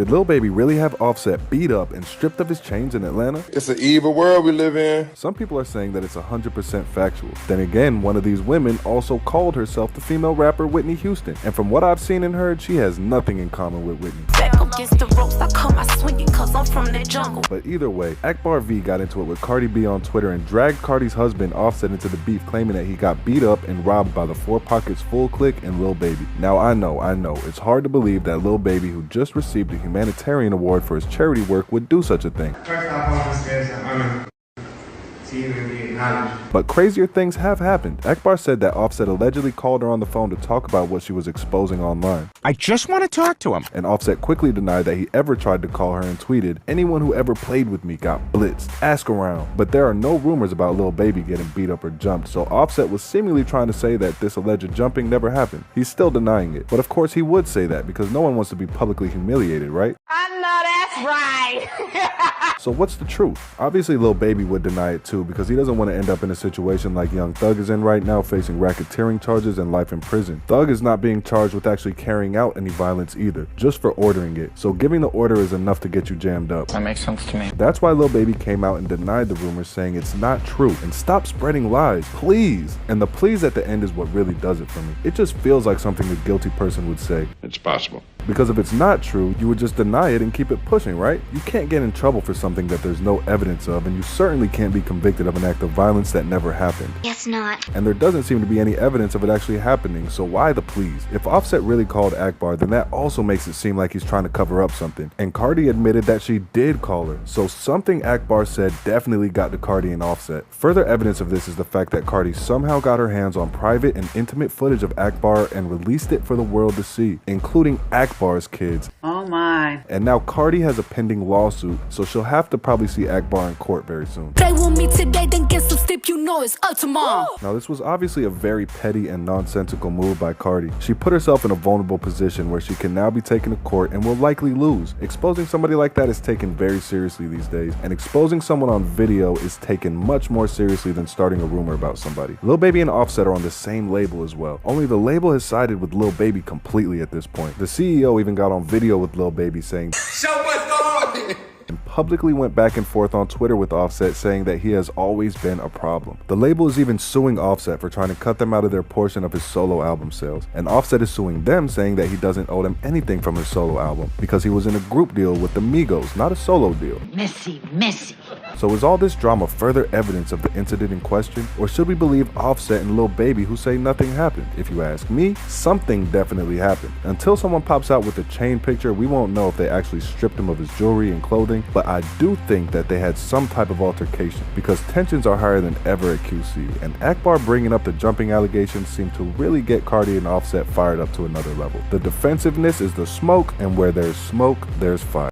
Did Lil Baby really have Offset beat up and stripped of his chains in Atlanta? It's an evil world we live in. Some people are saying that it's 100% factual. Then again, one of these women also called herself the female rapper Whitney Houston, and from what I've seen and heard, she has nothing in common with Whitney. Back against the ropes, I come out swinging cause I'm from the jungle. But either way, Akbar V got into it with Cardi B on Twitter and dragged Cardi's husband Offset into the beef, claiming that he got beat up and robbed by the 4 Pockets Full Clique and Lil Baby. Now I know, it's hard to believe that Lil Baby, who just received a humanitarian award for his charity work, would do such a thing. First off, I want to say it's an honor to even be acknowledged. But crazier things have happened. Akbar said that Offset allegedly called her on the phone to talk about what she was exposing online. I just want to talk to him. And Offset quickly denied that he ever tried to call her and tweeted, "Anyone who ever played with me got blitzed. Ask around." But there are no rumors about Lil Baby getting beat up or jumped, so Offset was seemingly trying to say that this alleged jumping never happened. He's still denying it. But of course he would say that because no one wants to be publicly humiliated, right? I know that's right. So what's the truth? Obviously Lil Baby would deny it too because he doesn't want to end up in a situation like Young Thug is in right now, facing racketeering charges and life in prison. Thug is not being charged with actually carrying out any violence either, just for ordering it. So giving the order is enough to get you jammed up. That makes sense to me. That's why Lil Baby came out and denied the rumors, saying it's not true and stop spreading lies, please. And the please at the end is what really does it for me. It just feels like something a guilty person would say. It's possible. Because if it's not true, you would just deny it and keep it pushing, right? You can't get in trouble for something that there's no evidence of, and you certainly can't be convicted of an act of violence that never happened. Guess not. And there doesn't seem to be any evidence of it actually happening, so why the please? If Offset really called Akbar, then that also makes it seem like he's trying to cover up something. And Cardi admitted that she did call her, so something Akbar said definitely got to Cardi and Offset. Further evidence of this is the fact that Cardi somehow got her hands on private and intimate footage of Akbar and released it for the world to see, including Akbar's kids. Oh my. And now Cardi has a pending lawsuit, so she'll have to probably see Akbar in court very soon. They want me today, then get some sleep, you know it's up tomorrow. Now this was obviously a very petty and nonsensical move by Cardi. She put herself in a vulnerable position where she can now be taken to court and will likely lose. Exposing somebody like that is taken very seriously these days, and exposing someone on video is taken much more seriously than starting a rumor about somebody. Lil Baby and Offset are on the same label as well, only the label has sided with Lil Baby completely at this point. The CEO even got on video with Lil Baby saying, Show what's going on. and publicly went back and forth on Twitter with Offset, saying that he has always been a problem. The label is even suing Offset for trying to cut them out of their portion of his solo album sales, and Offset is suing them, saying that he doesn't owe them anything from his solo album because he was in a group deal with the Migos, not a solo deal. Messy. So is all this drama further evidence of the incident in question, or should we believe Offset and Lil Baby who say nothing happened? If you ask me, something definitely happened. Until someone pops out with a chain picture, we won't know if they actually stripped him of his jewelry and clothing, but I do think that they had some type of altercation because tensions are higher than ever at QC, and Akbar bringing up the jumping allegations seem to really get Cardi and Offset fired up to another level. The defensiveness is the smoke, and where there's smoke, there's fire.